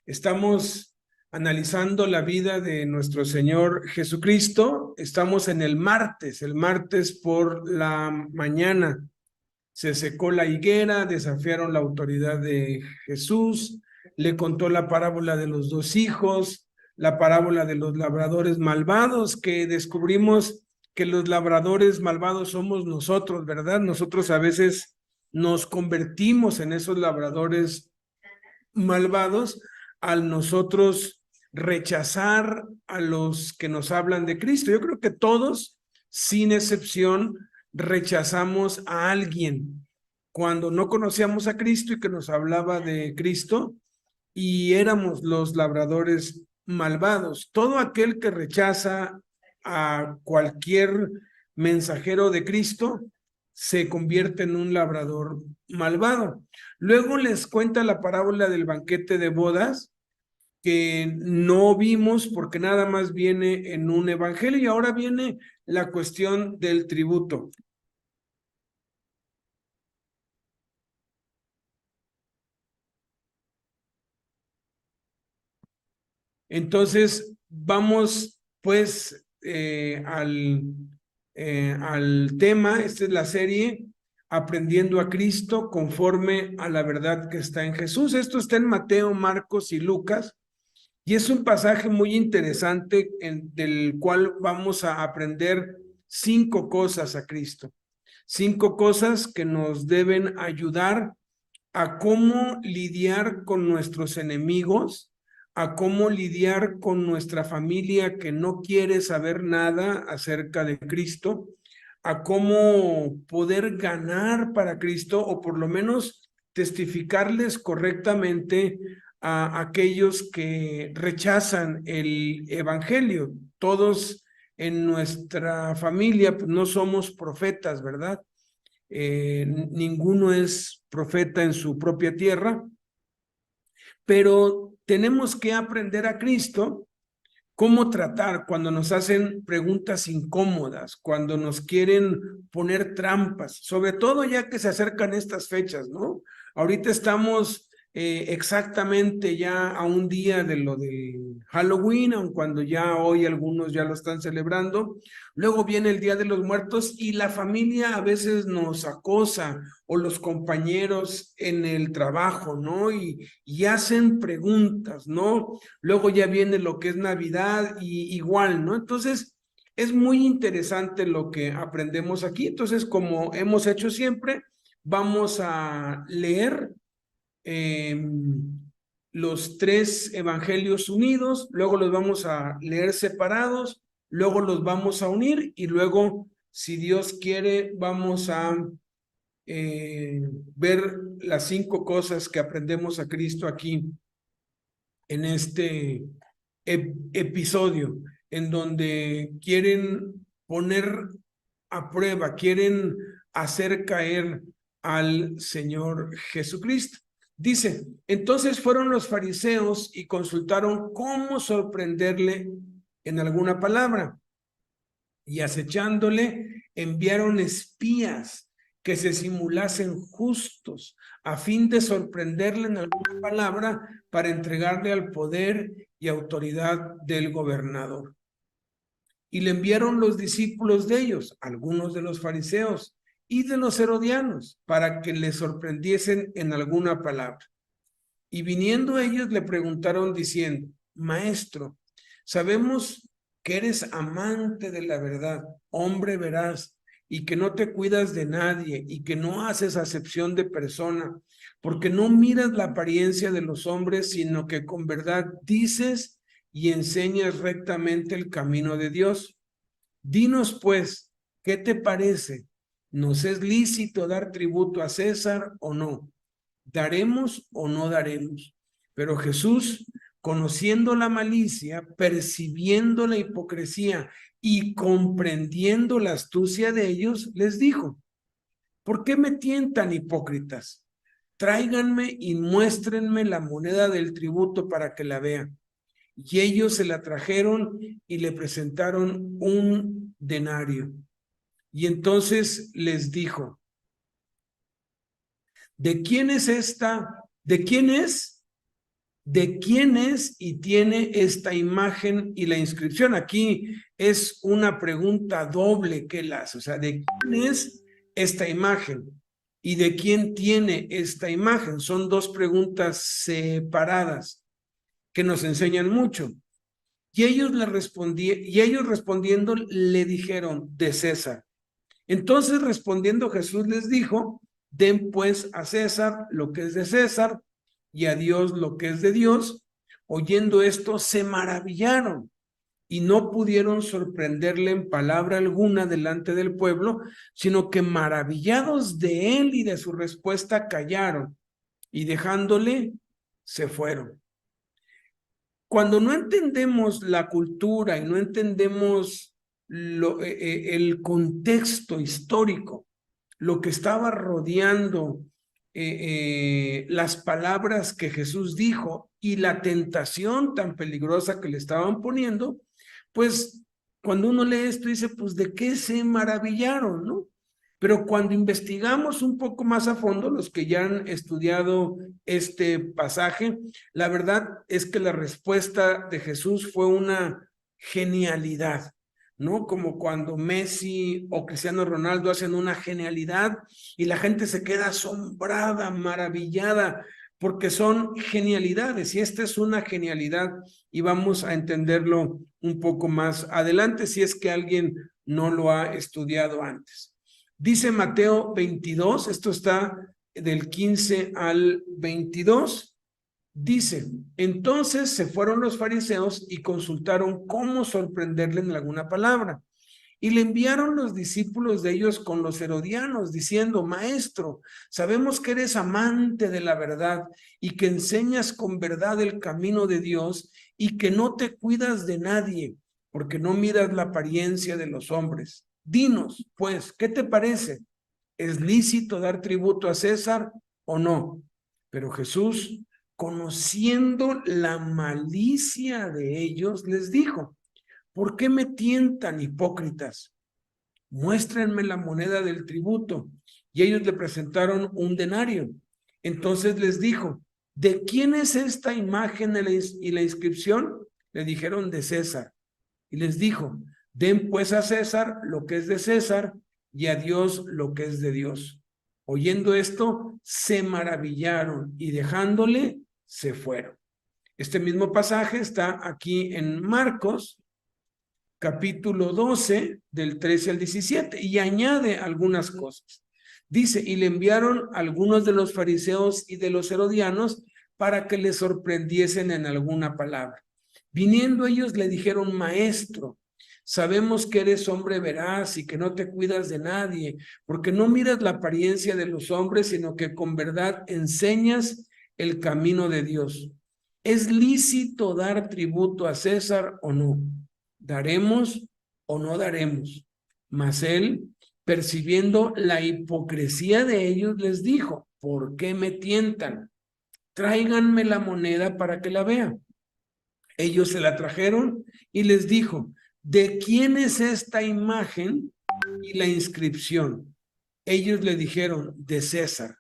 Estamos analizando la vida de nuestro Señor Jesucristo. Estamos en el martes por la mañana. Se secó la higuera, desafiaron la autoridad de Jesús, le contó la parábola de los dos hijos, la parábola de los labradores malvados, que descubrimos que los labradores malvados somos nosotros, ¿verdad? Nosotros a veces nos convertimos en esos labradores malvados al nosotros rechazar a los que nos hablan de Cristo. Yo creo que todos, sin excepción, rechazamos a alguien cuando no conocíamos a Cristo y que nos hablaba de Cristo y éramos los labradores malvados. Todo aquel que rechaza a cualquier mensajero de Cristo se convierte en un labrador malvado. Luego les cuenta la parábola del banquete de bodas, que no vimos porque nada más viene en un evangelio, y ahora viene la cuestión del tributo. Entonces, vamos pues al tema. Esta es la serie Aprendiendo a Cristo conforme a la verdad que está en Jesús. Esto está en Mateo, Marcos y Lucas, y es un pasaje muy interesante del cual vamos a aprender 5 cosas a Cristo. 5 cosas que nos deben ayudar a cómo lidiar con nuestros enemigos, a cómo lidiar con nuestra familia que no quiere saber nada acerca de Cristo, a cómo poder ganar para Cristo, o por lo menos testificarles correctamente a aquellos que rechazan el evangelio. Todos en nuestra familia pues, no somos profetas, ¿verdad? Ninguno es profeta en su propia tierra, pero tenemos que aprender a Cristo cómo tratar cuando nos hacen preguntas incómodas, cuando nos quieren poner trampas, sobre todo ya que se acercan estas fechas, ¿no? Ahorita estamos exactamente ya a un día de lo del Halloween, aun cuando ya hoy algunos ya lo están celebrando. Luego viene el Día de los Muertos y la familia a veces nos acosa, o los compañeros en el trabajo, ¿no? Y hacen preguntas, ¿no? Luego ya viene lo que es Navidad y igual, ¿no? Entonces, es muy interesante lo que aprendemos aquí. Entonces, como hemos hecho siempre, vamos a leer los 3 evangelios unidos, luego los vamos a leer separados, luego los vamos a unir y luego, si Dios quiere, vamos a ver las 5 cosas que aprendemos a Cristo aquí en este episodio, en donde quieren poner a prueba, quieren hacer caer al Señor Jesucristo. Dice, entonces fueron los fariseos y consultaron cómo sorprenderle en alguna palabra, y acechándole enviaron espías que se simulasen justos a fin de sorprenderle en alguna palabra para entregarle al poder y autoridad del gobernador. Y le enviaron los discípulos de ellos, algunos de los fariseos y de los herodianos, para que le sorprendiesen en alguna palabra. Y viniendo ellos le preguntaron diciendo, Maestro, sabemos que eres amante de la verdad, hombre veraz, y que no te cuidas de nadie y que no haces acepción de persona, porque no miras la apariencia de los hombres, sino que con verdad dices y enseñas rectamente el camino de Dios. Dinos pues, ¿qué te parece? ¿Nos es lícito dar tributo a César o no? ¿Daremos o no daremos? Pero Jesús, conociendo la malicia, percibiendo la hipocresía y comprendiendo la astucia de ellos, les dijo, ¿por qué me tientan, hipócritas? Tráiganme y muéstrenme la moneda del tributo para que la vean. Y ellos se la trajeron y le presentaron un denario. Y entonces les dijo, ¿de quién es esta? ¿De quién es? ¿de quién es y tiene esta imagen y la inscripción? Aquí es una pregunta doble que él hace, o sea, ¿de quién es esta imagen? ¿Y de quién tiene esta imagen? Son dos preguntas separadas que nos enseñan mucho. Y ellos respondiendo le dijeron, de César. Entonces respondiendo Jesús les dijo, den pues a César lo que es de César y a Dios lo que es de Dios. Oyendo esto se maravillaron y no pudieron sorprenderle en palabra alguna delante del pueblo, sino que maravillados de él y de su respuesta callaron y dejándole se fueron. Cuando no entendemos la cultura y no entendemos el contexto histórico, lo que estaba rodeando las palabras que Jesús dijo y la tentación tan peligrosa que le estaban poniendo, pues cuando uno lee esto dice, pues ¿de qué se maravillaron, no? Pero cuando investigamos un poco más a fondo, los que ya han estudiado este pasaje, la verdad es que la respuesta de Jesús fue una genialidad, ¿no? Como cuando Messi o Cristiano Ronaldo hacen una genialidad y la gente se queda asombrada, maravillada, porque son genialidades y esta es una genialidad y vamos a entenderlo un poco más adelante si es que alguien no lo ha estudiado antes. Dice Mateo 22, esto está del 15 al 22, dice, entonces se fueron los fariseos y consultaron cómo sorprenderle en alguna palabra. Y le enviaron los discípulos de ellos con los herodianos, diciendo, Maestro, sabemos que eres amante de la verdad y que enseñas con verdad el camino de Dios y que no te cuidas de nadie, porque no miras la apariencia de los hombres. Dinos, pues, ¿qué te parece? ¿Es lícito dar tributo a César o no? Pero Jesús, conociendo la malicia de ellos, les dijo, ¿por qué me tientan, hipócritas? Muéstrenme la moneda del tributo. Y ellos le presentaron un denario. Entonces les dijo, ¿de quién es esta imagen y la inscripción? Le dijeron, de César. Y les dijo, den pues a César lo que es de César y a Dios lo que es de Dios. Oyendo esto, se maravillaron y dejándole, se fueron. Este mismo pasaje está aquí en Marcos, capítulo 12, del 13 al 17, y añade algunas cosas. Dice, y le enviaron algunos de los fariseos y de los herodianos para que le sorprendiesen en alguna palabra. Viniendo ellos le dijeron, Maestro, sabemos que eres hombre veraz y que no te cuidas de nadie, porque no miras la apariencia de los hombres, sino que con verdad enseñas el camino de Dios. ¿Es lícito dar tributo a César o no? ¿Daremos o no daremos? Mas él, percibiendo la hipocresía de ellos, les dijo, ¿por qué me tientan? Tráiganme la moneda para que la vea. Ellos se la trajeron y les dijo, ¿de quién es esta imagen y la inscripción? Ellos le dijeron, de César.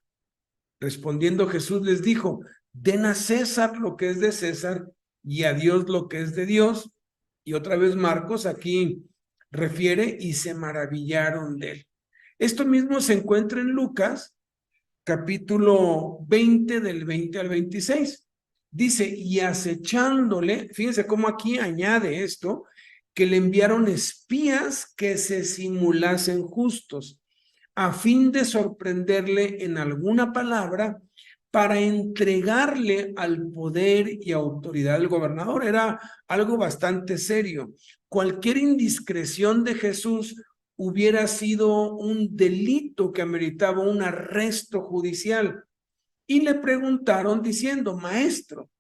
Respondiendo Jesús les dijo, den a César lo que es de César y a Dios lo que es de Dios. Y otra vez Marcos aquí refiere y se maravillaron de él. Esto mismo se encuentra en Lucas, capítulo 20 del 20 al 26. Dice, y acechándole, fíjense cómo aquí añade esto, que le enviaron espías que se simulasen justos, a fin de sorprenderle en alguna palabra para entregarle al poder y autoridad del gobernador. Era algo bastante serio. Cualquier indiscreción de Jesús hubiera sido un delito que ameritaba un arresto judicial. Y le preguntaron diciendo, Maestro,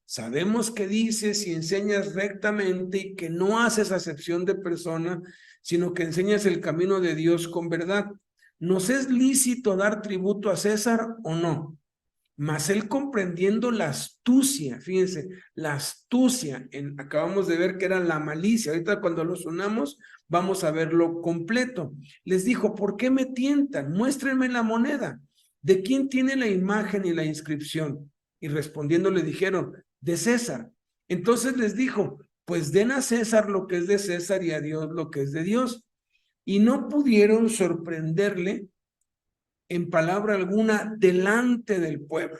sabemos que dices y enseñas rectamente y que no haces acepción de persona, sino que enseñas el camino de Dios con verdad. ¿Nos es lícito dar tributo a César o no? Mas él comprendiendo la astucia, fíjense, la astucia, acabamos de ver que era la malicia, ahorita cuando los unamos vamos a verlo completo. Les dijo, ¿por qué me tientan? Muéstrenme la moneda. ¿De quién tiene la imagen y la inscripción? Y respondiendo le dijeron, de César. Entonces les dijo, pues den a César lo que es de César y a Dios lo que es de Dios. Y no pudieron sorprenderle en palabra alguna delante del pueblo.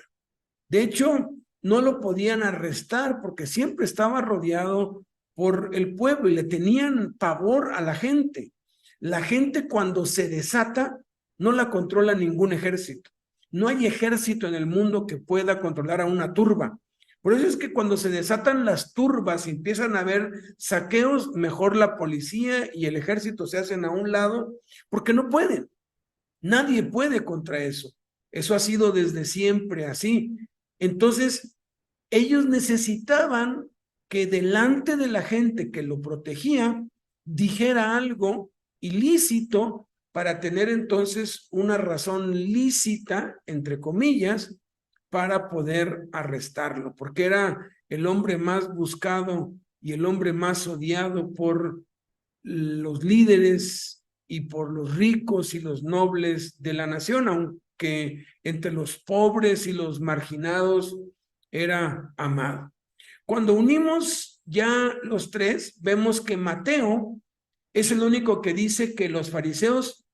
De hecho, no lo podían arrestar porque siempre estaba rodeado por el pueblo y le tenían pavor a la gente. La gente cuando se desata no la controla ningún ejército. No hay ejército en el mundo que pueda controlar a una turba. Por eso es que cuando se desatan las turbas y empiezan a haber saqueos, mejor la policía y el ejército se hacen a un lado porque no pueden. Nadie puede contra eso. Eso ha sido desde siempre así. Entonces, ellos necesitaban que delante de la gente que lo protegía, dijera algo ilícito para tener entonces una razón lícita, entre comillas, para poder arrestarlo, porque era el hombre más buscado y el hombre más odiado por los líderes y por los ricos y los nobles de la nación, aunque entre los pobres y los marginados era amado. Cuando unimos ya los tres, vemos que Mateo es el único que dice que los fariseos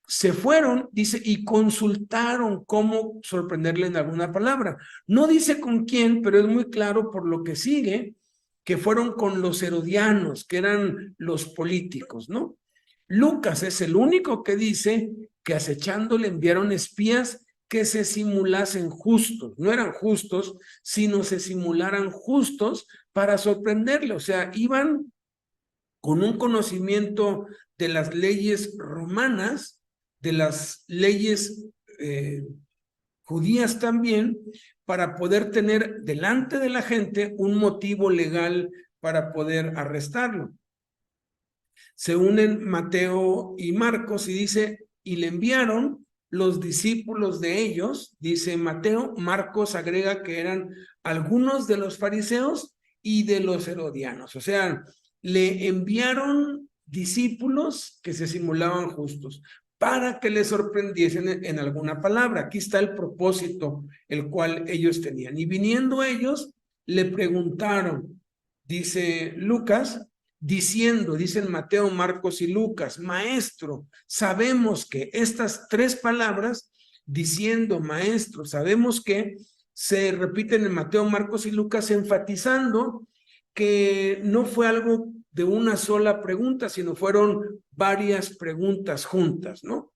se fueron, dice, y consultaron cómo sorprenderle en alguna palabra. No dice con quién, pero es muy claro por lo que sigue, que fueron con los herodianos, que eran los políticos, ¿no? Lucas es el único que dice que acechando le enviaron espías que se simulasen justos, no eran justos, sino se simularan justos para sorprenderle, o sea, iban con un conocimiento de las leyes romanas, de las leyes judías también, para poder tener delante de la gente un motivo legal para poder arrestarlo. Se unen Mateo y Marcos y dice, y le enviaron los discípulos de ellos, dice Mateo. Marcos agrega que eran algunos de los fariseos y de los herodianos, o sea, le enviaron discípulos que se simulaban justos para que le sorprendiesen en alguna palabra. Aquí está el propósito el cual ellos tenían. Y viniendo ellos, le preguntaron, dice Lucas, diciendo, dicen Mateo, Marcos y Lucas, maestro, sabemos que estas tres palabras, diciendo maestro, sabemos que se repiten en Mateo, Marcos y Lucas, enfatizando que no fue algo de una sola pregunta, sino fueron varias preguntas juntas, ¿no?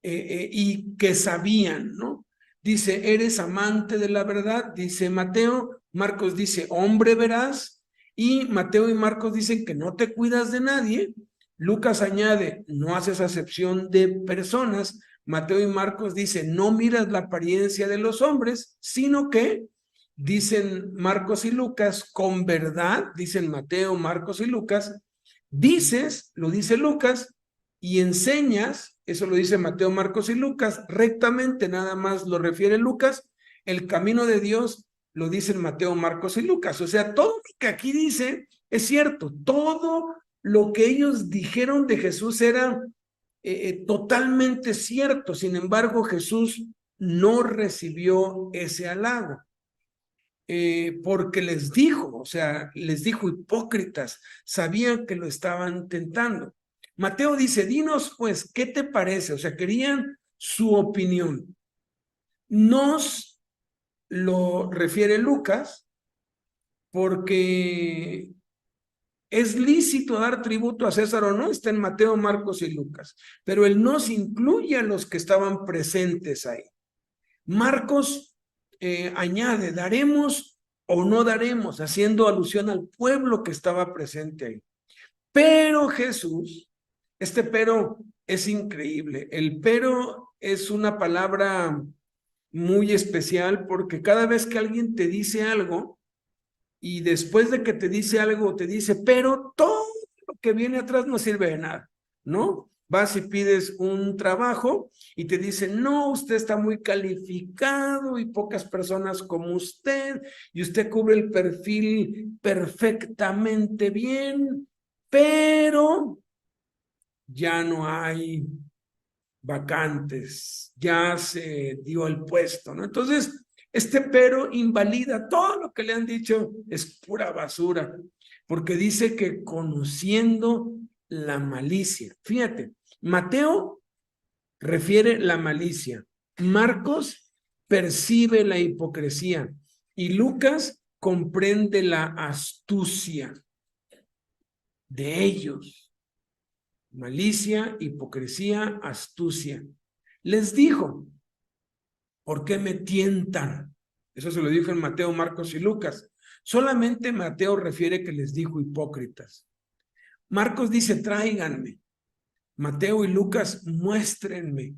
Y que sabían, ¿no? Dice, ¿eres amante de la verdad? Dice Mateo. Marcos dice, hombre veraz. Y Mateo y Marcos dicen que no te cuidas de nadie. Lucas añade, no haces acepción de personas. Mateo y Marcos dicen, no miras la apariencia de los hombres, sino que, dicen Marcos y Lucas, con verdad, dicen Mateo, Marcos y Lucas, dices, lo dice Lucas, y enseñas, eso lo dice Mateo, Marcos y Lucas, rectamente, nada más lo refiere Lucas, el camino de Dios lo dicen Mateo, Marcos y Lucas. O sea, todo lo que aquí dice es cierto, todo lo que ellos dijeron de Jesús era totalmente cierto. Sin embargo, Jesús no recibió ese halago. Porque les dijo, o sea, les dijo hipócritas, sabían que lo estaban tentando. Mateo dice, dinos pues, ¿qué te parece? O sea, querían su opinión. Nos lo refiere Lucas porque es lícito dar tributo a César o no, está en Mateo, Marcos y Lucas, pero él nos incluye a los que estaban presentes ahí. Marcos añade, daremos o no daremos, haciendo alusión al pueblo que estaba presente ahí. Pero Jesús, este pero es increíble. El pero es una palabra muy especial porque cada vez que alguien te dice algo y después de que te dice algo te dice, pero todo lo que viene atrás no sirve de nada, ¿no? Vas y pides un trabajo y te dicen, no, usted está muy calificado y pocas personas como usted, y usted cubre el perfil perfectamente bien, pero ya no hay vacantes, ya se dio el puesto, ¿no? Entonces, Este pero invalida todo lo que le han dicho, es pura basura, porque dice que conociendo la malicia. Fíjate, Mateo refiere la malicia, Marcos percibe la hipocresía y Lucas comprende la astucia de ellos. Malicia, hipocresía, astucia. Les dijo, ¿por qué me tientan? Eso se lo dijo en Mateo, Marcos y Lucas. Solamente Mateo refiere que les dijo hipócritas. Marcos dice, tráiganme. Mateo y Lucas, muéstrenme.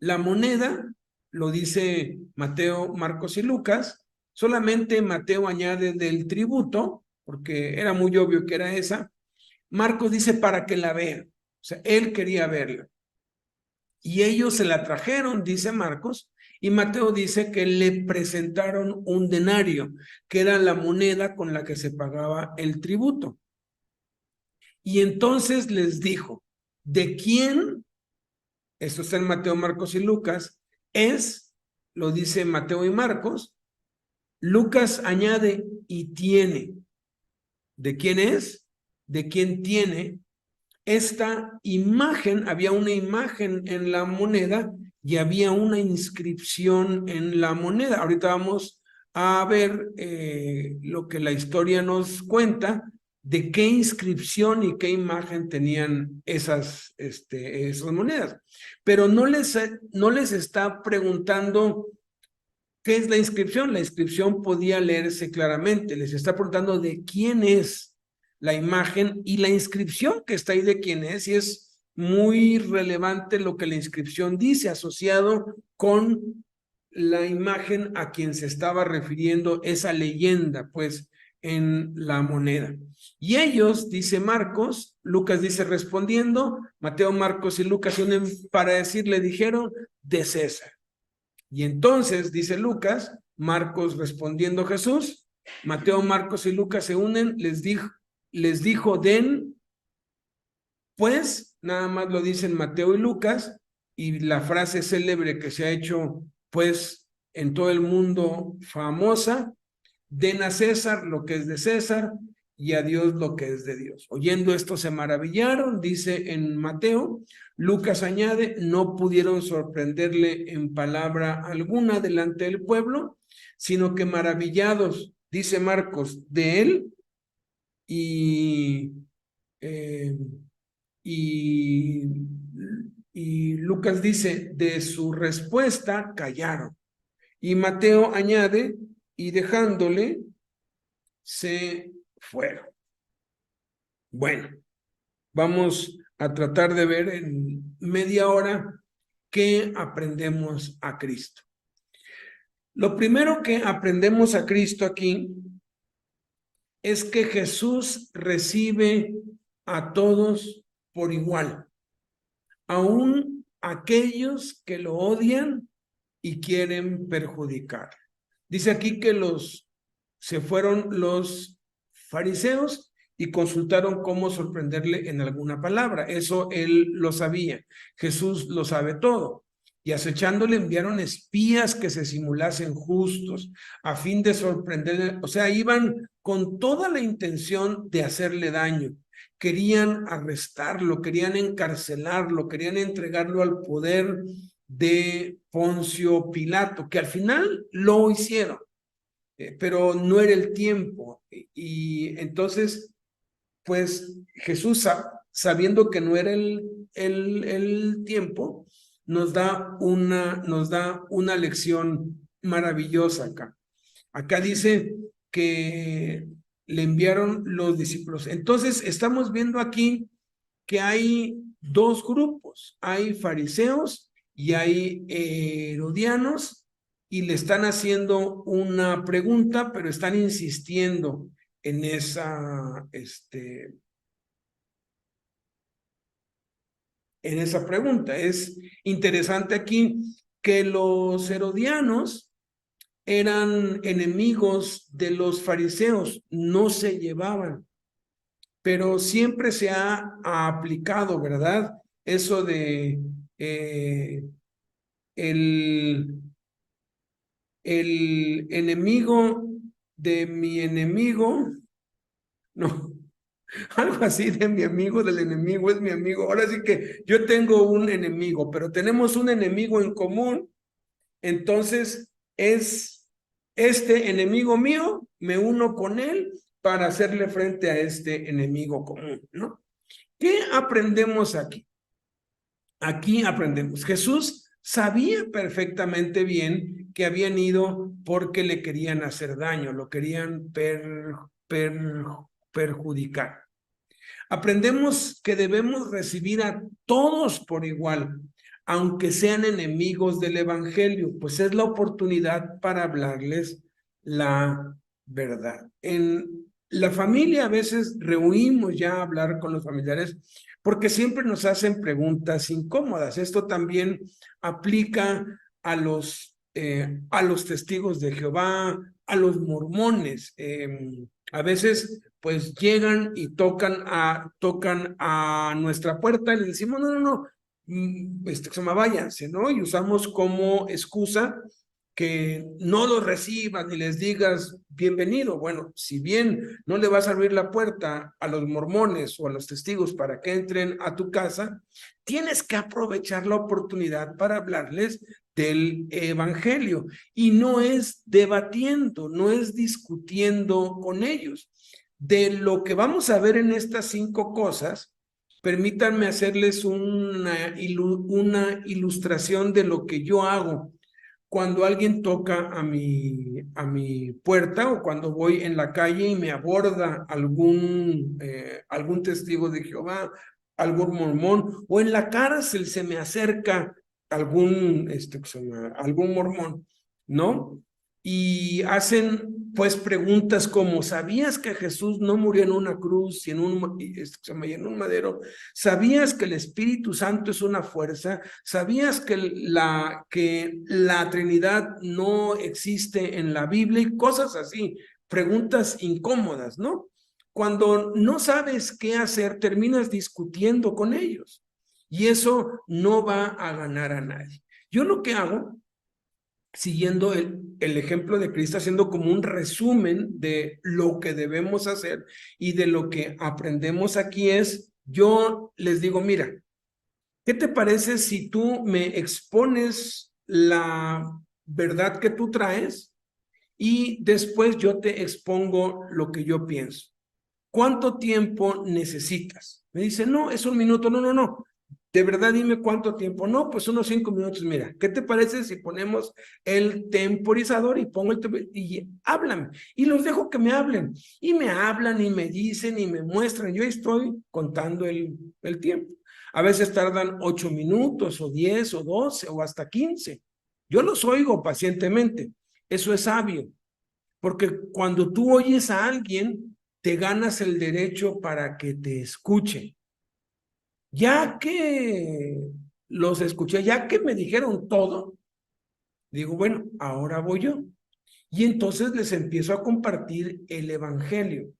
La moneda, lo dice Mateo, Marcos y Lucas. Solamente Mateo añade del tributo, porque era muy obvio que era esa. Marcos dice para que la vean. O sea, él quería verla. Y ellos se la trajeron, dice Marcos, y Mateo dice que le presentaron un denario, que era la moneda con la que se pagaba el tributo. Y entonces les dijo, ¿de quién? Esto está en Mateo, Marcos y Lucas, es, lo dice Mateo y Marcos, Lucas añade y tiene. ¿De quién es? ¿De quién tiene? Esta imagen, había una imagen en la moneda y había una inscripción en la moneda. Ahorita vamos a ver lo que la historia nos cuenta de qué inscripción y qué imagen tenían esas monedas. Pero no les está preguntando qué es la inscripción. La inscripción podía leerse claramente. Les está preguntando de quién es la imagen y la inscripción que está ahí de quién es, y es muy relevante lo que la inscripción dice, asociado con la imagen a quien se estaba refiriendo esa leyenda, pues, en la moneda. Y ellos, dice Marcos, Lucas dice respondiendo, Mateo, Marcos y Lucas se unen para decir, le dijeron, de César. Y entonces, dice Lucas, Marcos respondiendo a Jesús, Mateo, Marcos y Lucas se unen, les dijo, den, pues, nada más lo dicen Mateo y Lucas, y la frase célebre que se ha hecho, pues, en todo el mundo famosa, den a César lo que es de César y a Dios lo que es de Dios. Oyendo esto se maravillaron, dice en Mateo. Lucas añade, no pudieron sorprenderle en palabra alguna delante del pueblo, sino que maravillados, dice Marcos, de él y, eh, y, y Lucas dice, de su respuesta callaron. Y Mateo añade, y dejándole, se fueron. Bueno, vamos a tratar de ver en media hora qué aprendemos a Cristo. Lo primero que aprendemos a Cristo aquí es que Jesús recibe a todos por igual, aun aquellos que lo odian y quieren perjudicar. Dice aquí que se fueron los fariseos y consultaron cómo sorprenderle en alguna palabra. Eso él lo sabía. Jesús lo sabe todo. Y acechándole enviaron espías que se simulasen justos a fin de sorprenderle. O sea, iban con toda la intención de hacerle daño. Querían arrestarlo, querían encarcelarlo, querían entregarlo al poder de Poncio Pilato, que al final lo hicieron, pero no era el tiempo. Y entonces, pues Jesús, sabiendo que no era el tiempo, nos da una lección maravillosa acá. Acá dice que le enviaron los discípulos. Entonces, estamos viendo aquí que hay dos grupos, hay fariseos y hay herodianos, y le están haciendo una pregunta, pero están insistiendo en en esa pregunta. Es interesante aquí que los herodianos eran enemigos de los fariseos, no se llevaban, pero siempre se ha aplicado, ¿verdad? Eso de el el enemigo de mi enemigo, no, algo así de mi amigo del enemigo es mi amigo. Ahora sí que yo tengo un enemigo, pero tenemos un enemigo en común. Entonces es este enemigo mío, me uno con él para hacerle frente a este enemigo común, ¿no? ¿Qué aprendemos aquí? Aquí aprendemos. Jesús sabía perfectamente bien que habían ido porque le querían hacer daño, lo querían perjudicar. Aprendemos que debemos recibir a todos por igual, aunque sean enemigos del evangelio, pues es la oportunidad para hablarles la verdad. En la familia a veces reunimos ya a hablar con los familiares porque siempre nos hacen preguntas incómodas. Esto también aplica a los testigos de Jehová, a los mormones. A veces pues llegan y tocan a nuestra puerta y les decimos, no, se me váyanse, ¿no? Y usamos como excusa que no los recibas ni les digas bienvenido. Bueno, si bien no le vas a abrir la puerta a los mormones o a los testigos para que entren a tu casa, tienes que aprovechar la oportunidad para hablarles del evangelio. Y no es debatiendo, no es discutiendo con ellos. De lo que vamos a ver en estas 5 cosas, permítanme hacerles una ilustración de lo que yo hago cuando alguien toca a mi puerta o cuando voy en la calle y me aborda algún testigo de Jehová, algún mormón, o en la cárcel se me acerca algún mormón, ¿no? Y hacen pues preguntas como, ¿sabías que Jesús no murió en una cruz y en un madero? ¿Sabías que el Espíritu Santo es una fuerza? ¿Sabías que la Trinidad no existe en la Biblia? Y cosas así, preguntas incómodas, ¿no? Cuando no sabes qué hacer, terminas discutiendo con ellos y eso no va a ganar a nadie. Yo lo que hago, siguiendo el ejemplo de Cristo, haciendo como un resumen de lo que debemos hacer y de lo que aprendemos aquí es, yo les digo, mira, ¿qué te parece si tú me expones la verdad que tú traes y después yo te expongo lo que yo pienso? ¿Cuánto tiempo necesitas? Me dice, no, es 1 minuto. No. De verdad, dime cuánto tiempo. No, pues unos 5 minutos. Mira, ¿qué te parece si ponemos el temporizador y pongo y háblame? Y los dejo que me hablen. Y me hablan y me dicen y me muestran. Yo estoy contando el tiempo. A veces tardan 8 minutos o 10 o 12 o hasta 15. Yo los oigo pacientemente. Eso es sabio. Porque cuando tú oyes a alguien, te ganas el derecho para que te escuchen. Ya que los escuché, ya que me dijeron todo, digo, bueno, ahora voy yo. Y entonces les empiezo a compartir el evangelio.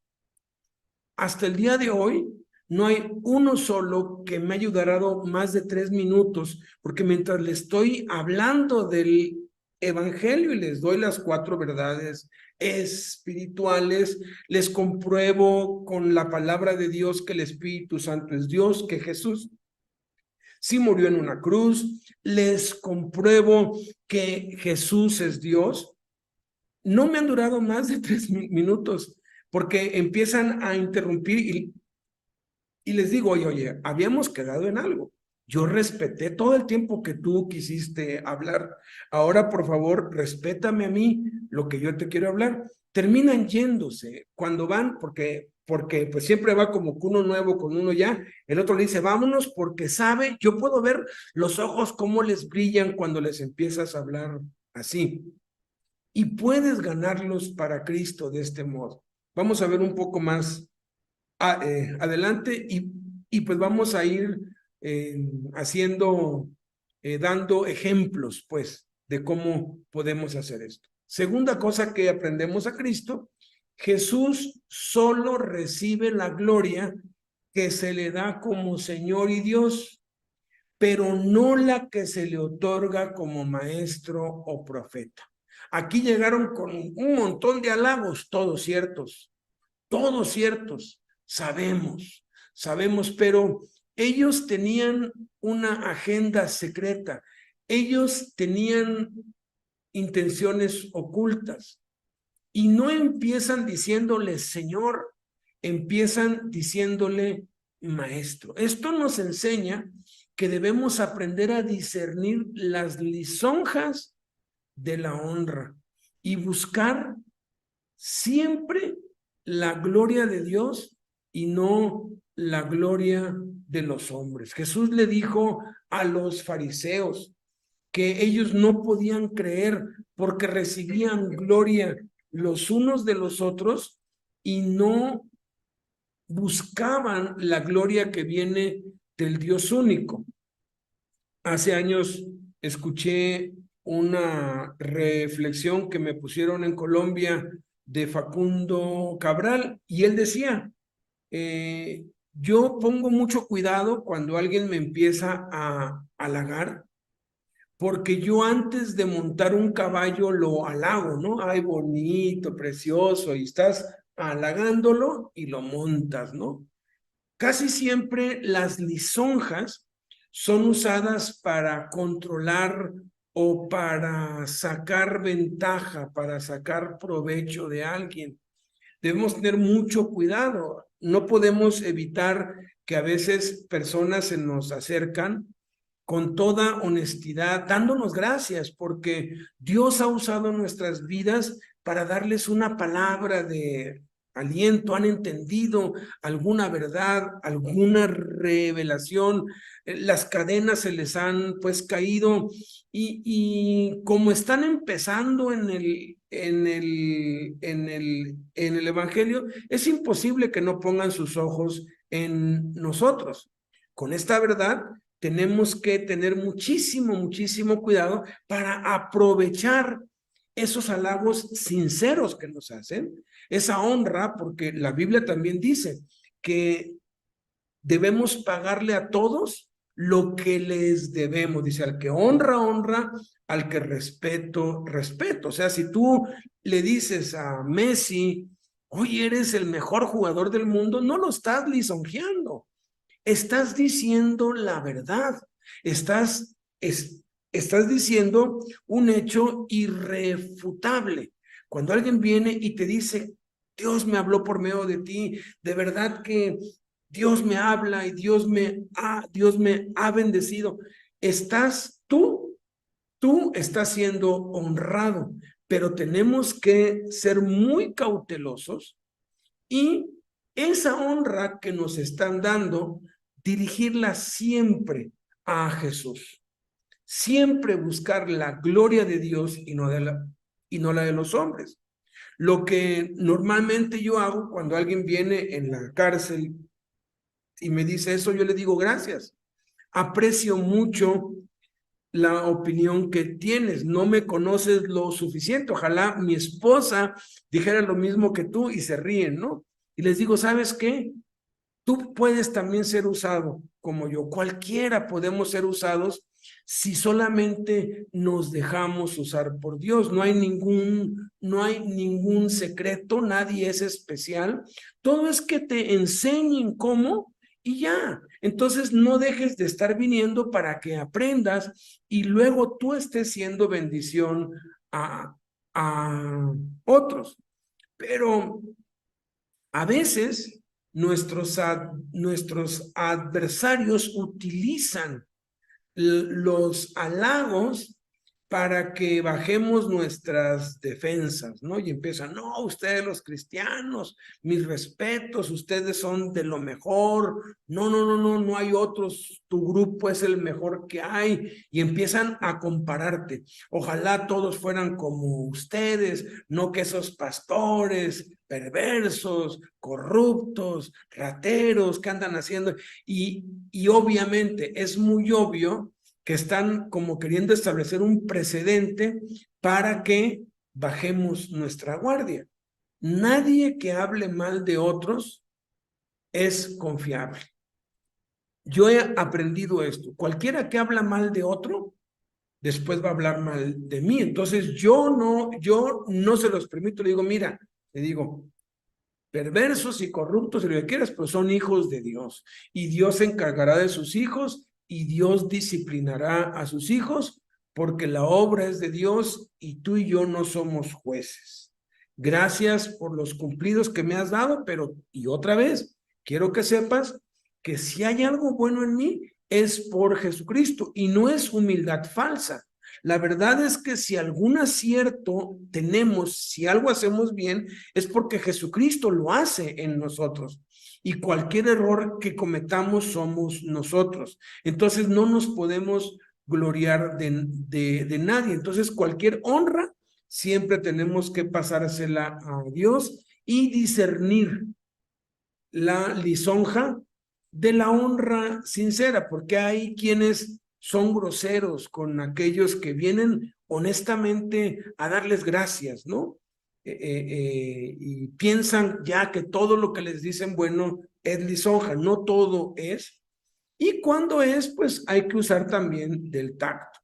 Hasta el día de hoy, no hay uno solo que me haya ayudado más de 3 minutos, porque mientras le estoy hablando del evangelio y les doy las 4 verdades espirituales, les compruebo con la palabra de Dios que el Espíritu Santo es Dios, que Jesús sí murió en una cruz, les compruebo que Jesús es Dios. No me han durado más de 3 minutos porque empiezan a interrumpir y les digo, oye, habíamos quedado en algo. Yo respeté todo el tiempo que tú quisiste hablar. Ahora, por favor, respétame a mí lo que yo te quiero hablar. Terminan yéndose cuando van, porque pues siempre va como que uno nuevo con uno ya. El otro le dice, vámonos porque sabe, yo puedo ver los ojos cómo les brillan cuando les empiezas a hablar así. Y puedes ganarlos para Cristo de este modo. Vamos a ver un poco más adelante y pues vamos a ir dando ejemplos pues de cómo podemos hacer esto. Segunda cosa que aprendemos a Cristo, Jesús solo recibe la gloria que se le da como Señor y Dios, pero no la que se le otorga como maestro o profeta. Aquí llegaron con un montón de halagos, todos ciertos, sabemos, pero ellos tenían una agenda secreta, ellos tenían intenciones ocultas y no empiezan diciéndole Señor, empiezan diciéndole Maestro. Esto nos enseña que debemos aprender a discernir las lisonjas de la honra y buscar siempre la gloria de Dios y no la gloria de los hombres. Jesús le dijo a los fariseos que ellos no podían creer porque recibían gloria los unos de los otros y no buscaban la gloria que viene del Dios único. Hace años escuché una reflexión que me pusieron en Colombia de Facundo Cabral y él decía, yo pongo mucho cuidado cuando alguien me empieza a halagar, porque yo antes de montar un caballo lo halago, ¿no? Ay, bonito, precioso, y estás halagándolo y lo montas, ¿no? Casi siempre las lisonjas son usadas para controlar o para sacar ventaja, para sacar provecho de alguien. Debemos tener mucho cuidado. No podemos evitar que a veces personas se nos acercan con toda honestidad, dándonos gracias, porque Dios ha usado nuestras vidas para darles una palabra de aliento, han entendido alguna verdad, alguna revelación, las cadenas se les han pues caído y como están empezando en el Evangelio, es imposible que no pongan sus ojos en nosotros. Con esta verdad tenemos que tener muchísimo cuidado para aprovechar esos halagos sinceros que nos hacen, esa honra, porque la Biblia también dice que debemos pagarle a todos lo que les debemos. Dice, al que honra, honra, al que respeto, respeto. O sea, si tú le dices a Messi, oye, eres el mejor jugador del mundo, no lo estás lisonjeando. Estás diciendo la verdad, estás diciendo un hecho irrefutable. Cuando alguien viene y te dice, Dios me habló por medio de ti, de verdad que Dios me habla y Dios me ha bendecido, tú estás siendo honrado, pero tenemos que ser muy cautelosos y esa honra que nos están dando, dirigirla siempre a Jesús. Siempre buscar la gloria de Dios y no la de los hombres. Lo que normalmente yo hago cuando alguien viene en la cárcel y me dice eso, yo le digo gracias. Aprecio mucho la opinión que tienes, no me conoces lo suficiente. Ojalá mi esposa dijera lo mismo que tú y se ríen, ¿no? Y les digo, ¿sabes qué? Tú puedes también ser usado como yo. Cualquiera podemos ser usados si solamente nos dejamos usar por Dios. No hay ningún secreto, nadie es especial. Todo es que te enseñen cómo y ya. Entonces no dejes de estar viniendo para que aprendas y luego tú estés siendo bendición a otros. Pero a veces nuestros adversarios utilizan los halagos para que bajemos nuestras defensas, ¿no? Y empiezan, no, ustedes los cristianos, mis respetos, ustedes son de lo mejor, no hay otros, tu grupo es el mejor que hay, y empiezan a compararte. Ojalá todos fueran como ustedes, no que esos pastores perversos, corruptos, rateros que andan haciendo, y obviamente es muy obvio que están como queriendo establecer un precedente para que bajemos nuestra guardia. Nadie que hable mal de otros es confiable. Yo he aprendido esto. Cualquiera que habla mal de otro, después va a hablar mal de mí. Entonces yo no se los permito. Le digo, mira, le digo, perversos y corruptos, si lo que quieras, pero son hijos de Dios. Y Dios se encargará de sus hijos y Dios disciplinará a sus hijos, porque la obra es de Dios y tú y yo no somos jueces. Gracias por los cumplidos que me has dado, pero, y otra vez, quiero que sepas que si hay algo bueno en mí, es por Jesucristo y no es humildad falsa. La verdad es que si algún acierto tenemos, si algo hacemos bien, es porque Jesucristo lo hace en nosotros. Y cualquier error que cometamos somos nosotros. Entonces no nos podemos gloriar de nadie. Entonces cualquier honra siempre tenemos que pasársela a Dios y discernir la lisonja de la honra sincera, porque hay quienes son groseros con aquellos que vienen honestamente a darles gracias, ¿no? Y piensan ya que todo lo que les dicen bueno es lisonja, no todo es. Y cuando es, pues hay que usar también del tacto.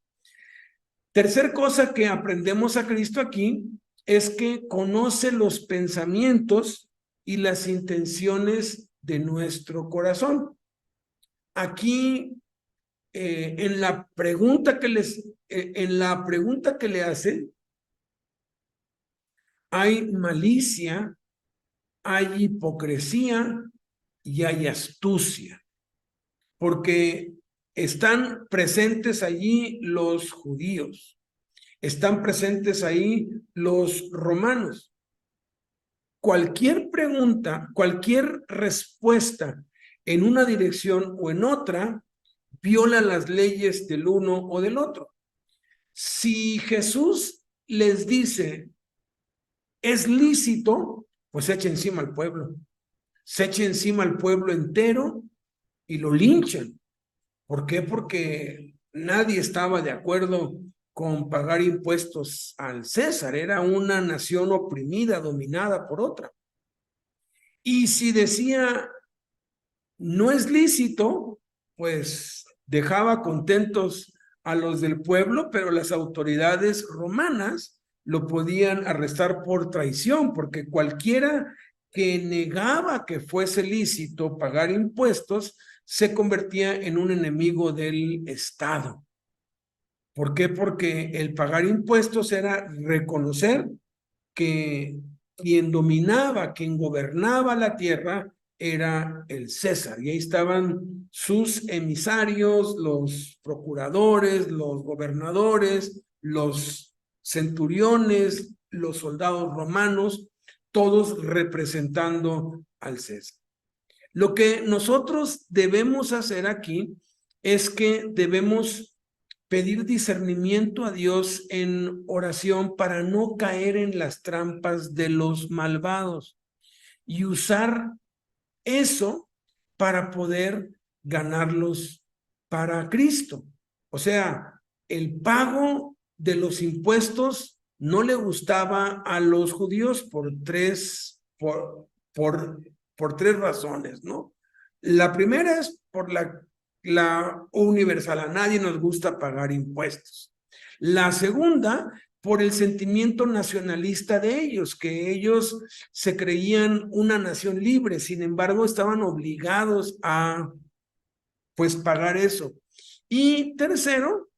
Tercer cosa que aprendemos a Cristo aquí es que conoce los pensamientos y las intenciones de nuestro corazón. Aquí, en la pregunta que le hace, hay malicia, hay hipocresía y hay astucia, porque están presentes allí los judíos, están presentes ahí los romanos. Cualquier pregunta, cualquier respuesta en una dirección o en otra, viola las leyes del uno o del otro. Si Jesús les dice, es lícito, pues se echa encima al pueblo. Se echa encima al pueblo entero y lo linchan. ¿Por qué? Porque nadie estaba de acuerdo con pagar impuestos al César. Era una nación oprimida, dominada por otra. Y si decía, no es lícito, pues dejaba contentos a los del pueblo, pero las autoridades romanas lo podían arrestar por traición, porque cualquiera que negaba que fuese lícito pagar impuestos se convertía en un enemigo del Estado. ¿Por qué? Porque el pagar impuestos era reconocer que quien dominaba, quien gobernaba la tierra era el César. Y ahí estaban sus emisarios, los procuradores, los gobernadores, los centuriones, los soldados romanos, todos representando al César. Lo que nosotros debemos hacer aquí es que debemos pedir discernimiento a Dios en oración para no caer en las trampas de los malvados y usar eso para poder ganarlos para Cristo. O sea, el pago de los impuestos no le gustaba a los judíos por tres razones, ¿no? La primera es por la universal, a nadie nos gusta pagar impuestos. La segunda, por el sentimiento nacionalista de ellos, que ellos se creían una nación libre, sin embargo estaban obligados a pues pagar eso. Y tercero,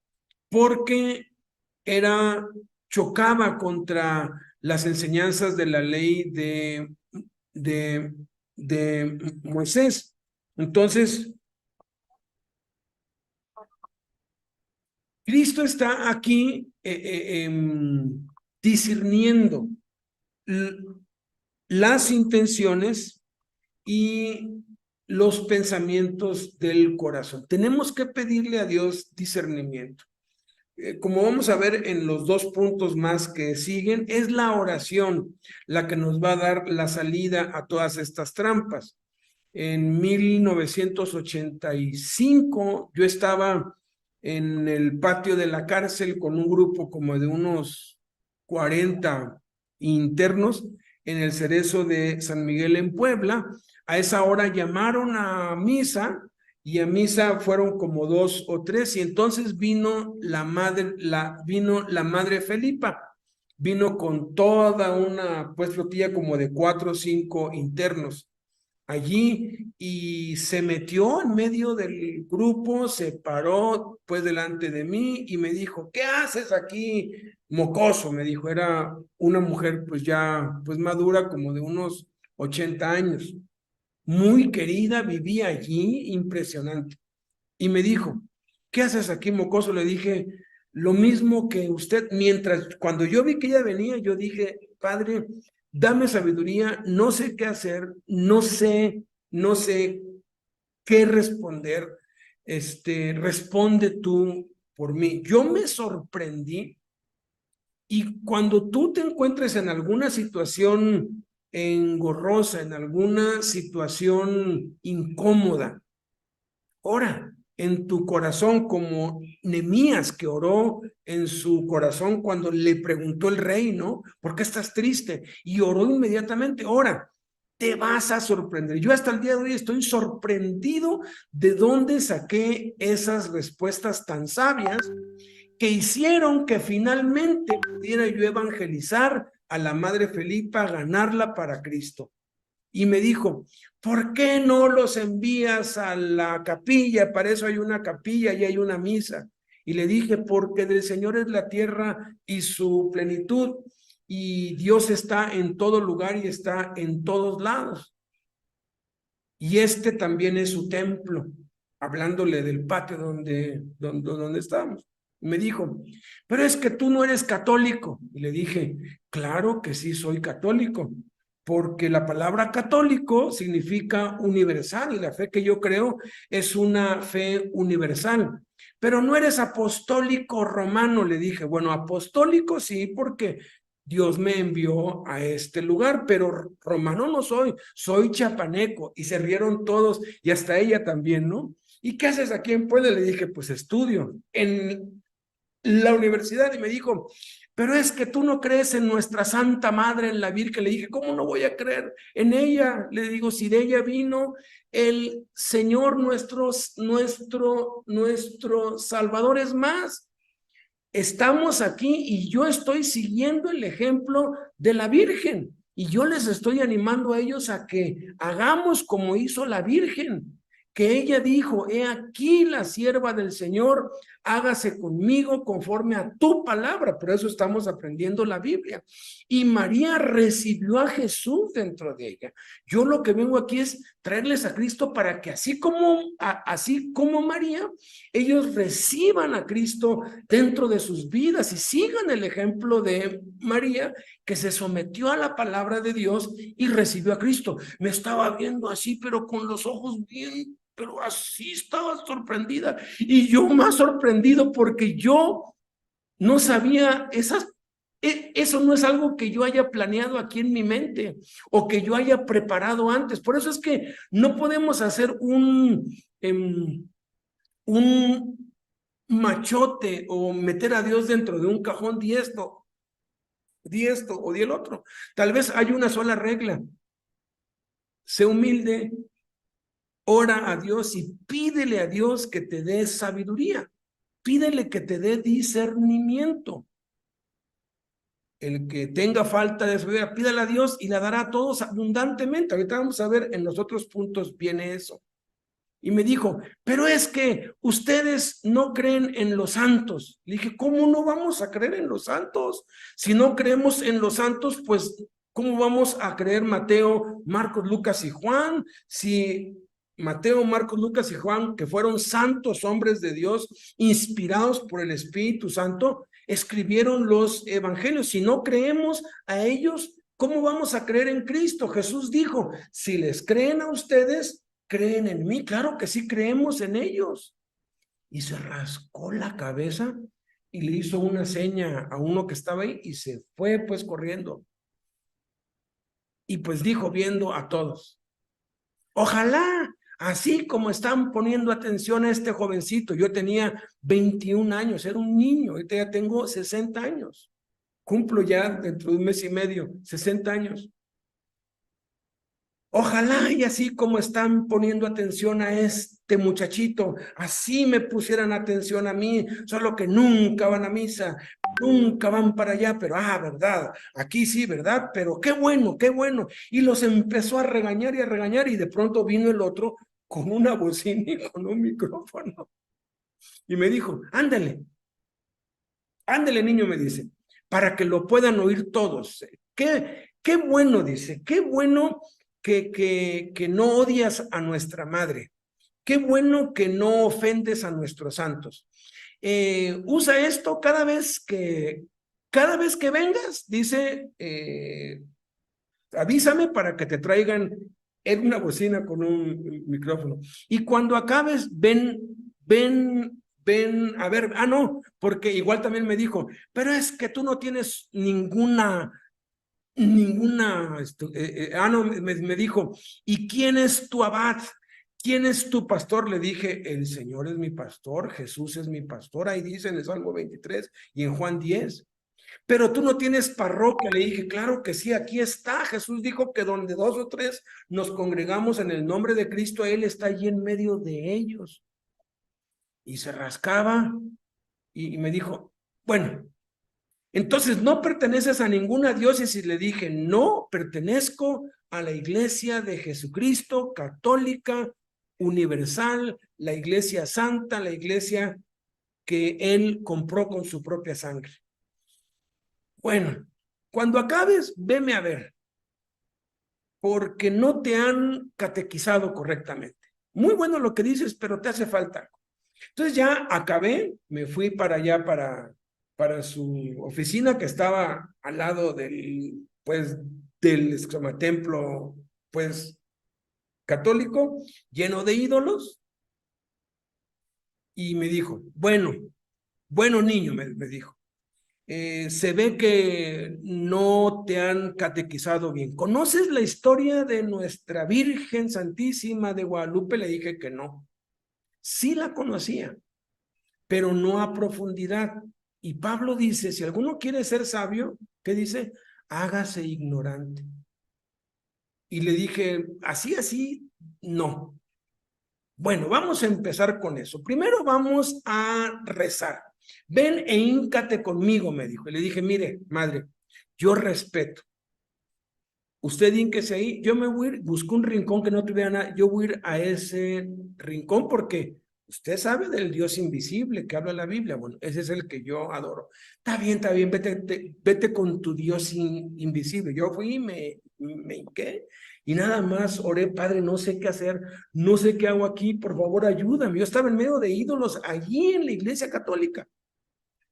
porque chocaba contra las enseñanzas de la ley de Moisés. Entonces, Cristo está aquí discerniendo las intenciones y los pensamientos del corazón. Tenemos que pedirle a Dios discernimiento. Como vamos a ver en los dos puntos más que siguen, es la oración la que nos va a dar la salida a todas estas trampas. En 1985 yo estaba en el patio de la cárcel con un grupo como de unos 40 internos en el Cerezo de San Miguel en Puebla. A esa hora llamaron a misa y a misa fueron como 2 o 3, y entonces vino la madre Felipa, vino con toda una pues flotilla como de 4 o 5 internos allí, y se metió en medio del grupo, se paró pues delante de mí y me dijo: ¿qué haces aquí, mocoso? Me dijo, era una mujer pues ya pues madura, como de unos 80 años, muy querida, vivía allí, impresionante. Y me dijo: ¿qué haces aquí, mocoso? Le dije: lo mismo que usted. Cuando yo vi que ella venía, yo dije: Padre, dame sabiduría, no sé qué hacer, no sé qué responder, responde tú por mí. Yo me sorprendí, y cuando tú te encuentres en alguna situación engorrosa, en alguna situación incómoda, ora en tu corazón, como Nehemías, que oró en su corazón cuando le preguntó el rey, ¿no? ¿Por qué estás triste? Y oró inmediatamente. Ora, te vas a sorprender. Yo hasta el día de hoy estoy sorprendido de dónde saqué esas respuestas tan sabias que hicieron que finalmente pudiera yo evangelizar a la madre Felipa, ganarla para Cristo. Y me dijo: ¿por qué no los envías a la capilla? Para eso hay una capilla y hay una misa. Y le dije: porque del Señor es la tierra y su plenitud, y Dios está en todo lugar y está en todos lados. Y este también es su templo, hablándole del patio donde estábamos. Y me dijo: pero es que tú no eres católico. Y le dije: claro que sí soy católico, porque la palabra católico significa universal, y la fe que yo creo es una fe universal. Pero no eres apostólico romano. Le dije: bueno, apostólico sí, porque Dios me envió a este lugar, pero romano no soy chapaneco. Y se rieron todos, y hasta ella también, ¿no? ¿Y qué haces aquí en Puebla? Le dije: pues estudio en la universidad. Y me dijo: pero es que tú no crees en nuestra Santa Madre, en la Virgen. Le dije: ¿cómo no voy a creer en ella? Le digo: si de ella vino el Señor nuestro Salvador. Es más, estamos aquí y yo estoy siguiendo el ejemplo de la Virgen, y yo les estoy animando a ellos a que hagamos como hizo la Virgen, que ella dijo: he aquí la sierva del Señor, hágase conmigo conforme a tu palabra. Por eso estamos aprendiendo la Biblia. Y María recibió a Jesús dentro de ella. Yo lo que vengo aquí es traerles a Cristo, para que así como María, ellos reciban a Cristo dentro de sus vidas y sigan el ejemplo de María, que se sometió a la palabra de Dios y recibió a Cristo. Me estaba viendo así, pero con los ojos bien, pero así estaba sorprendida, y yo más sorprendido, porque yo no sabía eso no es algo que yo haya planeado aquí en mi mente o que yo haya preparado antes. Por eso es que no podemos hacer un machote o meter a Dios dentro de un cajón, di esto o di el otro. Tal vez hay una sola regla: sé humilde, ora a Dios y pídele a Dios que te dé sabiduría, pídele que te dé discernimiento. El que tenga falta de sabiduría, pídale a Dios y la dará a todos abundantemente. Ahorita vamos a ver en los otros puntos viene eso. Y me dijo: pero es que ustedes no creen en los santos. Le dije: ¿cómo no vamos a creer en los santos? Si no creemos en los santos, pues ¿cómo vamos a creer Mateo, Marcos, Lucas y Juan? Si Mateo, Marcos, Lucas y Juan, que fueron santos hombres de Dios, inspirados por el Espíritu Santo, escribieron los evangelios. Si no creemos a ellos, ¿cómo vamos a creer en Cristo? Jesús dijo: si les creen a ustedes, creen en mí. Claro que sí creemos en ellos. Y se rascó la cabeza y le hizo una seña a uno que estaba ahí, y se fue pues corriendo. Y pues dijo, viendo a todos: ojalá, así como están poniendo atención a este jovencito. Yo tenía 21 años, era un niño. Ahorita ya tengo 60 años. Cumplo ya dentro de un mes y medio 60 años. Ojalá y así como están poniendo atención a este muchachito, así me pusieran atención a mí, solo que nunca van a misa, nunca van para allá, pero verdad, aquí sí, verdad, pero qué bueno, qué bueno. Y los empezó a regañar y de pronto vino el otro con una bocina y con un micrófono. Y me dijo, ándale, ándale niño, me dice, para que lo puedan oír todos. Qué bueno, dice, qué bueno que no odias a nuestra madre. Qué bueno que no ofendes a nuestros santos. Usa esto cada vez que vengas, dice, avísame para que te traigan en una bocina con un micrófono. Y cuando acabes, ven, a ver, no, porque igual también me dijo, pero es que tú no tienes ninguna, no, me dijo, ¿y quién es tu abad? ¿Quién es tu pastor? Le dije, el Señor es mi pastor, Jesús es mi pastor, ahí dice en el Salmo 23 y en Juan 10. Pero tú no tienes parroquia. Le dije, claro que sí, aquí está. Jesús dijo que donde 2 o 3 nos congregamos en el nombre de Cristo, Él está allí en medio de ellos. Y se rascaba y me dijo, bueno, entonces no perteneces a ninguna diócesis. Le dije, no, pertenezco a la iglesia de Jesucristo, católica, universal, la iglesia santa, la iglesia que Él compró con su propia sangre. Bueno, cuando acabes, veme a ver, porque no te han catequizado correctamente. Muy bueno lo que dices, pero te hace falta. Entonces ya acabé, me fui para allá, para su oficina que estaba al lado del templo, pues, católico, lleno de ídolos, y me dijo, bueno niño, me dijo, se ve que no te han catequizado bien. ¿Conoces la historia de nuestra Virgen Santísima de Guadalupe? Le dije que no. Sí la conocía, pero no a profundidad. Y Pablo dice, si alguno quiere ser sabio, ¿qué dice? Hágase ignorante. Y le dije, así, no. Bueno, vamos a empezar con eso. Primero vamos a rezar. Ven e híncate conmigo, me dijo. Y le dije, mire, madre, yo respeto. Usted hínquese ahí, yo me voy a ir, busco un rincón que no tuviera nada, yo voy a ir a ese rincón porque usted sabe del Dios invisible que habla la Biblia. Bueno, ese es el que yo adoro. Está bien, vete con tu Dios invisible. Yo fui y me hinqué y nada más oré, Padre, no sé qué hacer, no sé qué hago aquí, por favor ayúdame. Yo estaba en medio de ídolos allí en la iglesia católica.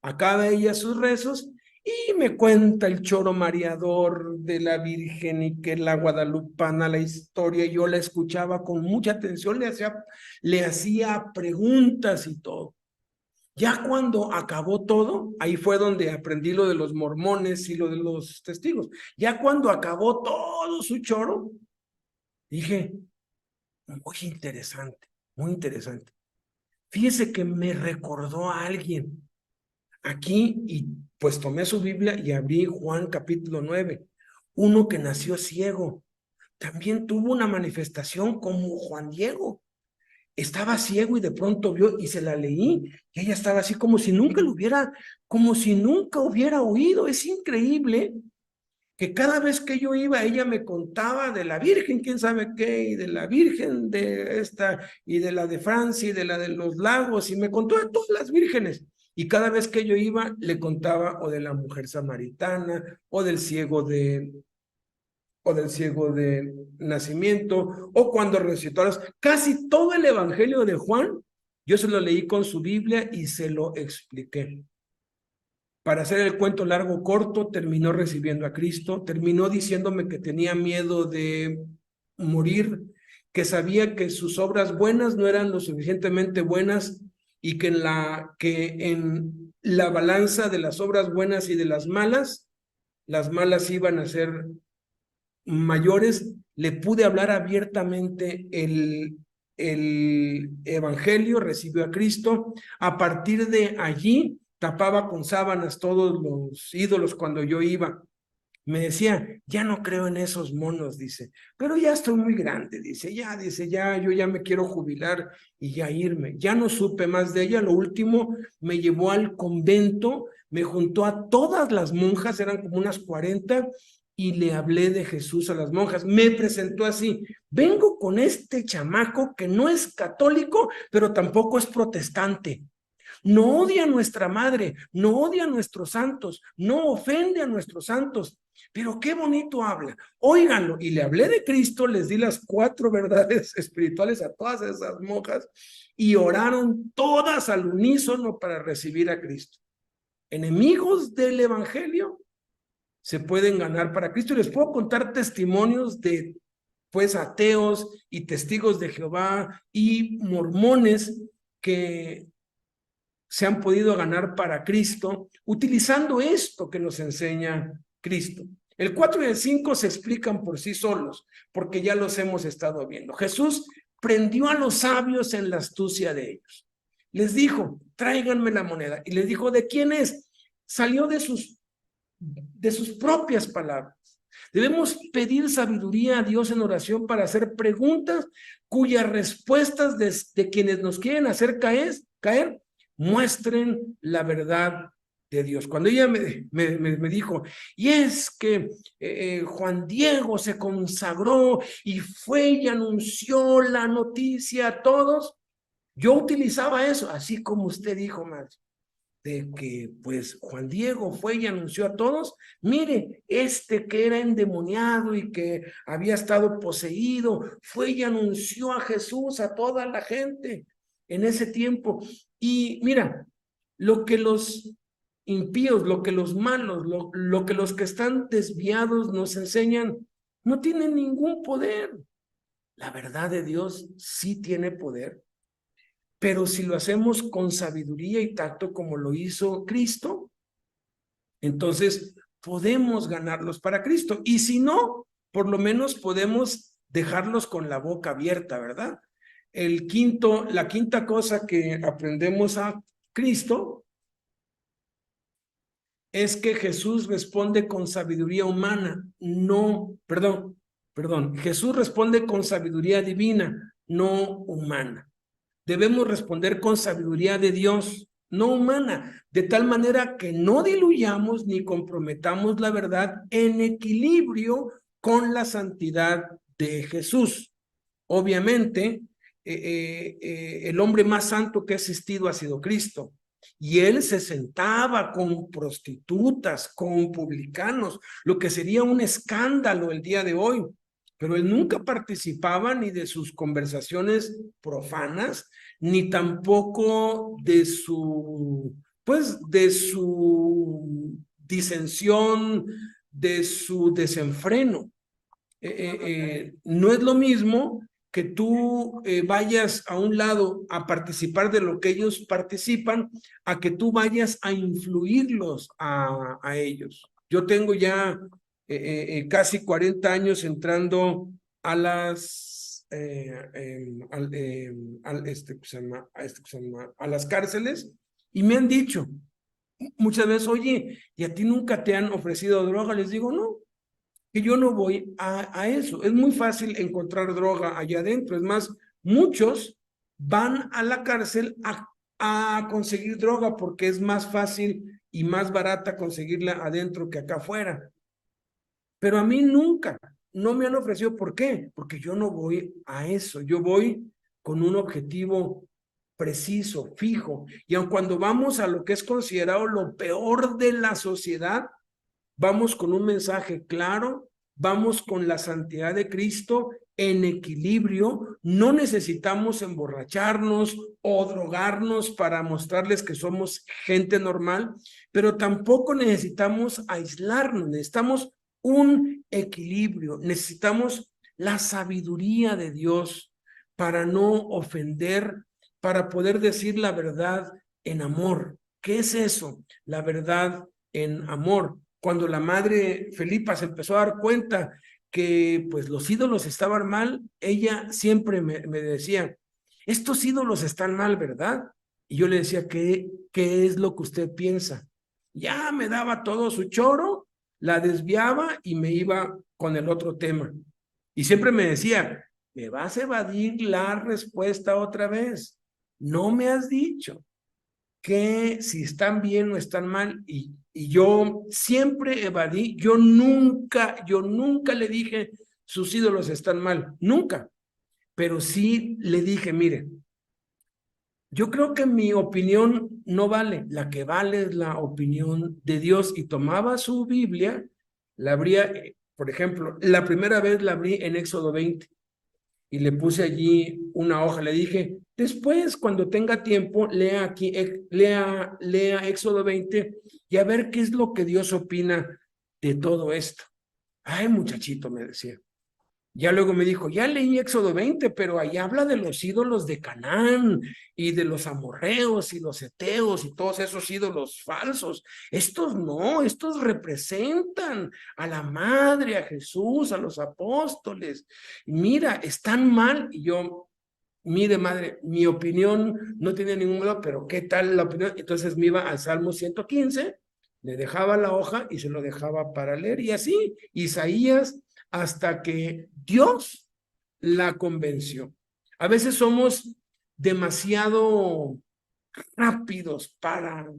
Acaba ella sus rezos y me cuenta el choro mareador de la Virgen y que la guadalupana, la historia. Yo la escuchaba con mucha atención, le hacía preguntas y todo. Ya cuando acabó todo, ahí fue donde aprendí lo de los mormones y lo de los testigos. Ya cuando acabó todo su choro, dije, muy interesante, muy interesante. Fíjese que me recordó a alguien aquí, y pues tomé su Biblia y abrí Juan capítulo 9. Uno que nació ciego, también tuvo una manifestación como Juan Diego. Estaba ciego y de pronto vio y se la leí y ella estaba así como si nunca como si nunca hubiera oído. Es increíble que cada vez que yo iba, ella me contaba de la Virgen, quién sabe qué, y de la Virgen de esta, y de la de Francia, y de la de los lagos, y me contó de todas las vírgenes. Y cada vez que yo iba, le contaba o de la mujer samaritana, o del ciego de nacimiento, o cuando recitó casi todo el evangelio de Juan, yo se lo leí con su Biblia y se lo expliqué. Para hacer el cuento largo corto, terminó recibiendo a Cristo, terminó diciéndome que tenía miedo de morir, que sabía que sus obras buenas no eran lo suficientemente buenas y que en la balanza de las obras buenas y de las malas iban a ser mayores. Le pude hablar abiertamente el evangelio, recibió a Cristo. A partir de allí tapaba con sábanas todos los ídolos cuando yo iba. Me decía, ya no creo en esos monos, dice, pero ya estoy muy grande, dice, yo ya me quiero jubilar y ya irme. Ya no supe más de ella. Lo último, me llevó al convento, me juntó a todas las monjas, eran como unas 40, y le hablé de Jesús a las monjas. Me presentó así: vengo con este chamaco que no es católico, pero tampoco es protestante. No odia a nuestra madre, no odia a nuestros santos, no ofende a nuestros santos, pero qué bonito habla. Óiganlo. Y le hablé de Cristo, les di las 4 verdades espirituales a todas esas monjas y oraron todas al unísono para recibir a Cristo. Enemigos del evangelio se pueden ganar para Cristo. Y les puedo contar testimonios de pues ateos y testigos de Jehová y mormones que se han podido ganar para Cristo utilizando esto que nos enseña Cristo. El 4 y el 5 se explican por sí solos, porque ya los hemos estado viendo. Jesús prendió a los sabios en la astucia de ellos. Les dijo, tráiganme la moneda. Y les dijo, ¿de quién es? Salió de sus propias palabras. Debemos pedir sabiduría a Dios en oración para hacer preguntas cuyas respuestas de quienes nos quieren hacer caer muestren la verdad de Dios. Cuando ella me dijo, y es que Juan Diego se consagró y fue y anunció la noticia a todos, yo utilizaba eso, así como usted dijo, madre, de que pues Juan Diego fue y anunció a todos, mire, este que era endemoniado y que había estado poseído, fue y anunció a Jesús a toda la gente en ese tiempo. Y mira, lo que los impíos, lo que los malos, lo que los que están desviados nos enseñan, no tienen ningún poder. La verdad de Dios sí tiene poder. Pero si lo hacemos con sabiduría y tacto como lo hizo Cristo, entonces podemos ganarlos para Cristo. Y si no, por lo menos podemos dejarlos con la boca abierta, ¿verdad? La quinta cosa que aprendemos a Cristo es que Jesús responde con sabiduría humana, Jesús responde con sabiduría divina, no humana. Debemos responder con sabiduría de Dios, no humana, de tal manera que no diluyamos ni comprometamos la verdad en equilibrio con la santidad de Jesús. Obviamente, el hombre más santo que ha existido ha sido Cristo. Y él se sentaba con prostitutas, con publicanos, lo que sería un escándalo el día de hoy. Pero él nunca participaba ni de sus conversaciones profanas, ni tampoco de su disensión, de su desenfreno. No es lo mismo que tú vayas a un lado a participar de lo que ellos participan, a que tú vayas a influirlos a ellos. Yo tengo ya casi 40 años entrando a las a las cárceles, y me han dicho muchas veces, oye, ¿y a ti nunca te han ofrecido droga? Les digo, no, que yo no voy a eso. Es muy fácil encontrar droga allá adentro. Es más, muchos van a la cárcel a conseguir droga porque es más fácil y más barata conseguirla adentro que acá afuera. Pero a mí nunca, no me han ofrecido. ¿Por qué? Porque yo no voy a eso. Yo voy con un objetivo preciso, fijo. Y aun cuando vamos a lo que es considerado lo peor de la sociedad, vamos con un mensaje claro, vamos con la santidad de Cristo en equilibrio. No necesitamos emborracharnos o drogarnos para mostrarles que somos gente normal, pero tampoco necesitamos aislarnos. Necesitamos un equilibrio, necesitamos la sabiduría de Dios para no ofender, para poder decir la verdad en amor. ¿Qué es eso? La verdad en amor. Cuando la madre Felipa se empezó a dar cuenta que pues los ídolos estaban mal, ella siempre me decía, estos ídolos están mal, ¿verdad? Y yo le decía, ¿qué es lo que usted piensa? Ya me daba todo su choro la desviaba y me iba con el otro tema. Y siempre me decía, ¿me vas a evadir la respuesta otra vez? No me has dicho que si están bien o están mal, y yo siempre evadí, yo nunca le dije sus ídolos están mal, nunca, pero sí le dije, mire, yo creo que mi opinión no vale, la que vale es la opinión de Dios. Y tomaba su Biblia, la abría, por ejemplo, la primera vez la abrí en Éxodo 20 y le puse allí una hoja, le dije, después cuando tenga tiempo, lea aquí, lea Éxodo 20 y a ver qué es lo que Dios opina de todo esto. Ay, muchachito, me decía. Ya luego me dijo, ya leí Éxodo 20, pero ahí habla de los ídolos de Canaán y de los amorreos y los heteos y todos esos ídolos falsos. Estos no, estos representan a la madre, a Jesús, a los apóstoles. Mira, están mal. Y yo, mire madre, mi opinión no tiene ningún modo, pero ¿qué tal la opinión? Entonces me iba al Salmo 115, le dejaba la hoja y se lo dejaba para leer. Y así, Isaías, hasta que Dios la convenció. A veces somos demasiado rápidos para,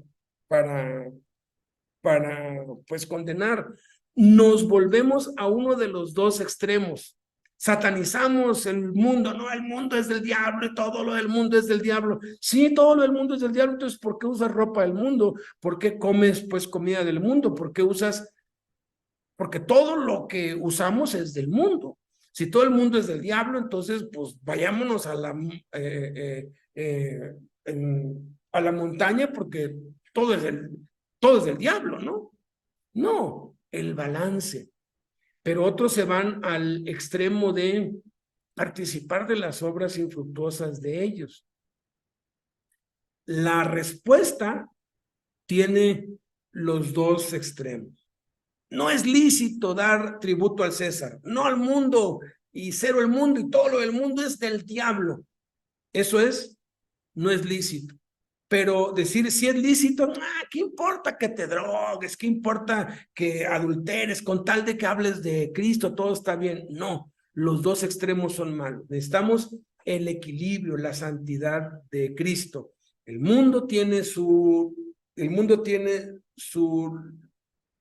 pues condenar. Nos volvemos a uno de los dos extremos. Satanizamos el mundo, no, el mundo es del diablo y todo lo del mundo es del diablo. Sí, todo lo del mundo es del diablo, entonces ¿por qué usas ropa del mundo? ¿Por qué comes pues comida del mundo? ¿Por qué usas? Porque todo lo que usamos es del mundo. Si todo el mundo es del diablo, entonces pues vayámonos a a la montaña porque todo es del diablo, ¿no? No, el balance. Pero otros se van al extremo de participar de las obras infructuosas de ellos. La respuesta tiene los dos extremos. No es lícito dar tributo al César, no al mundo, y cero el mundo, y todo lo del mundo es del diablo. Eso no es lícito. Pero decir si es lícito, ¿qué importa que te drogues? ¿Qué importa que adulteres? Con tal de que hables de Cristo, todo está bien. No, los dos extremos son malos. Necesitamos el equilibrio, la santidad de Cristo. El mundo tiene su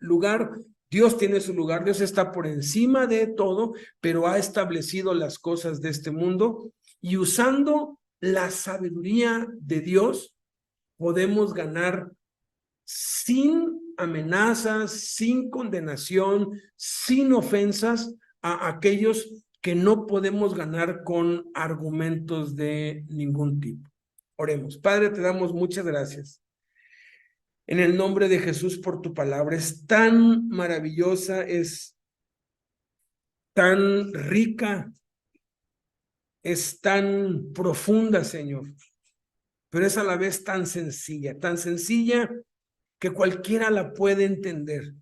lugar, Dios tiene su lugar, Dios está por encima de todo, pero ha establecido las cosas de este mundo y usando la sabiduría de Dios podemos ganar sin amenazas, sin condenación, sin ofensas a aquellos que no podemos ganar con argumentos de ningún tipo. Oremos. Padre, te damos muchas gracias. En el nombre de Jesús por tu palabra. Es tan maravillosa, es tan rica, es tan profunda, Señor, pero es a la vez tan sencilla que cualquiera la puede entender,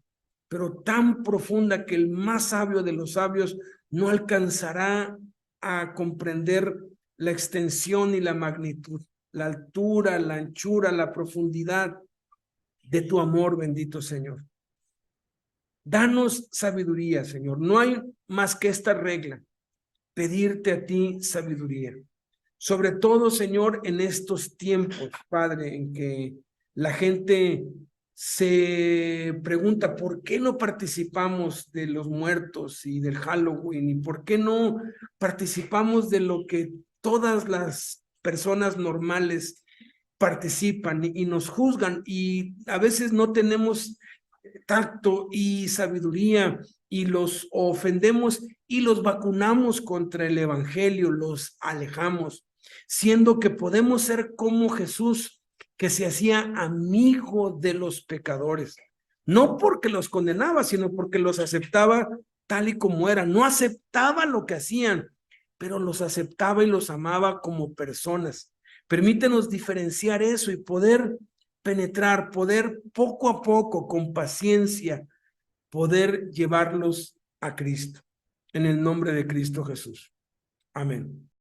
pero tan profunda que el más sabio de los sabios no alcanzará a comprender la extensión y la magnitud, la altura, la anchura, la profundidad de tu amor, bendito Señor. Danos sabiduría, Señor. No hay más que esta regla, pedirte a ti sabiduría. Sobre todo, Señor, en estos tiempos, Padre, en que la gente se pregunta por qué no participamos de los muertos y del Halloween y por qué no participamos de lo que todas las personas normales participan y nos juzgan y a veces no tenemos tacto y sabiduría y los ofendemos y los vacunamos contra el evangelio, los alejamos, siendo que podemos ser como Jesús, que se hacía amigo de los pecadores, no porque los condenaba, sino porque los aceptaba tal y como eran, no aceptaba lo que hacían, pero los aceptaba y los amaba como personas. Permítenos diferenciar eso y poder penetrar, poder poco a poco, con paciencia, poder llevarlos a Cristo. En el nombre de Cristo Jesús. Amén.